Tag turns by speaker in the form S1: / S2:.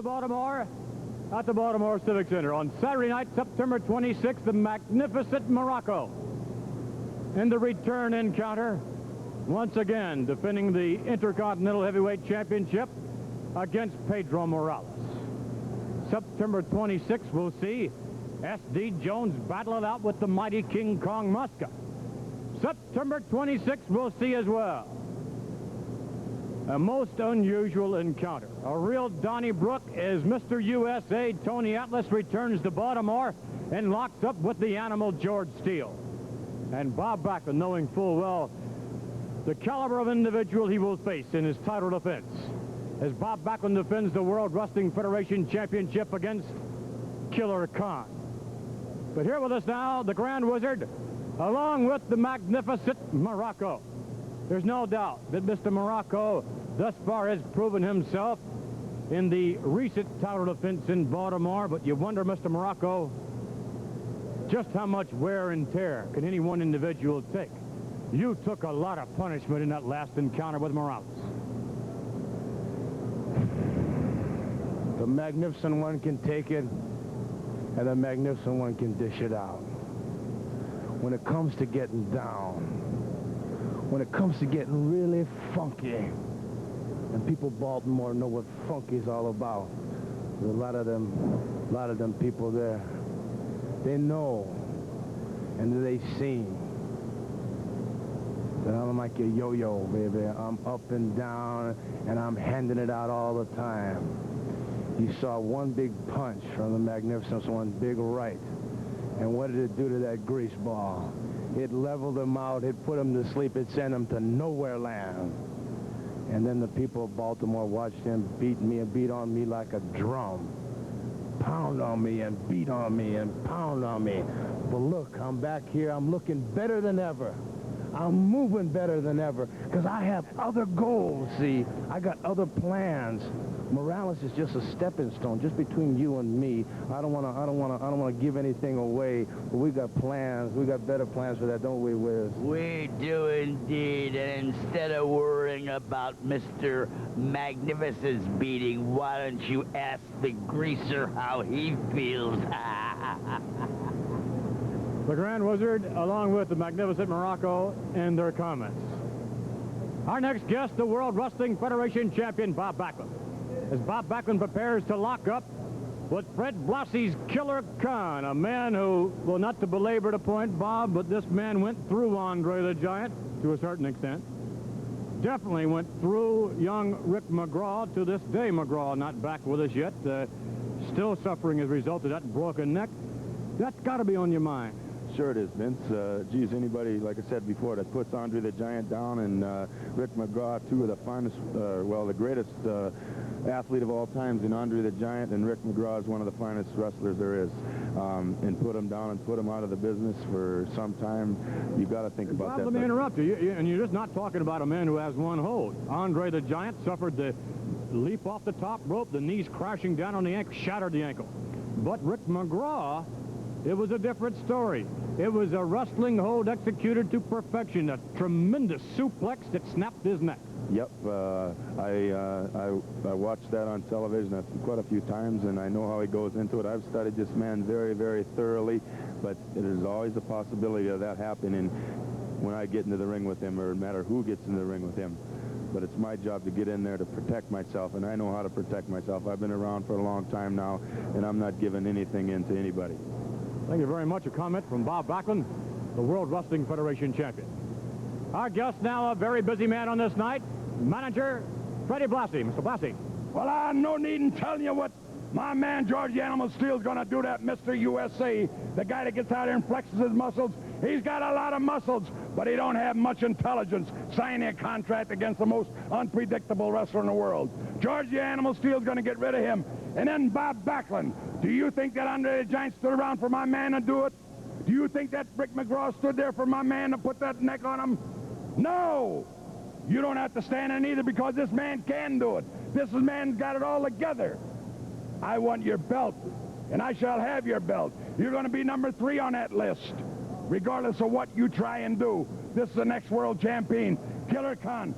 S1: to Baltimore at the Baltimore Civic Center on Saturday night, September 26th, the magnificent Muraco in the return encounter, once again defending the Intercontinental Heavyweight Championship against Pedro Morales. September 26th, we'll see S.D. Jones battle it out with the mighty King Kong Muska. September 26th, we'll see as well a most unusual encounter. A real Donnybrook as Mr. USA Tony Atlas returns to Baltimore and locks up with the animal George Steele. And Bob Backlund, knowing full well the caliber of individual he will face in his title defense, as Bob Backlund defends the World Wrestling Federation Championship against Killer Khan. But here with us now, the Grand Wizard, along with the magnificent Muraco. There's no doubt that Mr. Muraco thus far has proven himself in the recent title defense in Baltimore, but you wonder, Mr. Muraco, just how much wear and tear can any one individual take? You took a lot of punishment in that last encounter with Morales.
S2: The magnificent one can take it, and the magnificent one can dish it out. When it comes to getting down, when it comes to getting really funky, and people in Baltimore know what funky's all about. There's a lot of them people there. They know, and they seen that I'm like a yo-yo, baby. I'm up and down, and I'm handing it out all the time. You saw one big punch from the magnificent one, big right. And what did it do to that grease ball? It leveled him out. It put him to sleep. It sent him to nowhere land. And then the people of Baltimore watched him beat me and beat on me like a drum. Pound on me and beat on me and pound on me. But look, I'm back here. I'm looking better than ever. I'm moving better than ever because I have other goals, see. I got other plans. Morales is just a stepping stone, just between you and me. I don't want to give anything away, but we got plans. We got better plans for that, don't we, Wiz?
S3: We do indeed, and instead of worrying about Mr. Magnificent's beating, why don't you ask the greaser how he feels?
S1: The Grand Wizard, along with the magnificent Muraco, and their comments. Our next guest, the World Wrestling Federation champion, Bob Backlund. As Bob Backlund prepares to lock up with Fred Blassie's Killer Khan, a man who, well, not to belabor the point, Bob, but this man went through Andre the Giant to a certain extent. Definitely went through young Rick McGraw. To this day, McGraw not back with us yet, still suffering as a result of that broken neck. That's got to be on your mind.
S4: Sure it is, Vince. Geez, anybody, like I said before, that puts Andre the Giant down and Rick McGraw, two of the finest, well, the greatest athlete of all times in Andre the Giant, and Rick McGraw is one of the finest wrestlers there is. And put him down and put him out of the business for some time. You got to think about
S1: Bob,
S4: that.
S1: Let me interrupt you. And you're just not talking about a man who has one hold. Andre the Giant suffered the leap off the top rope, the knees crashing down on the ankle, shattered the ankle. But Rick McGraw, it was a different story. It was a wrestling hold executed to perfection, a tremendous suplex that snapped his neck.
S4: Yep, I watched that on television quite a few times, and I know how he goes into it. I've studied this man very, very thoroughly, but there's always a possibility of that happening when I get into the ring with him, or no matter who gets in the ring with him. But it's my job to get in there to protect myself, and I know how to protect myself. I've been around for a long time now, and I'm not giving anything in to anybody.
S1: Thank you very much. A comment from Bob Backlund, the World Wrestling Federation champion. Our guest now, a very busy man on this night, manager Freddie Blassie. Mr. Blassie.
S5: Well, I no need in telling you what my man George the Animal Steele's going to do, that Mr. USA, the guy that gets out there and flexes his muscles. He's got a lot of muscles, but he don't have much intelligence signing a contract against the most unpredictable wrestler in the world. George the Animal Steele's going to get rid of him. And then Bob Backlund. Do you think that Andre the Giant stood around for my man to do it? Do you think that Rick McGraw stood there for my man to put that neck on him? No! You don't have to stand in either, because this man can do it. This man's got it all together. I want your belt, and I shall have your belt. You're going to be number 3 on that list, regardless of what you try and do. This is the next world champion, Killer Khan.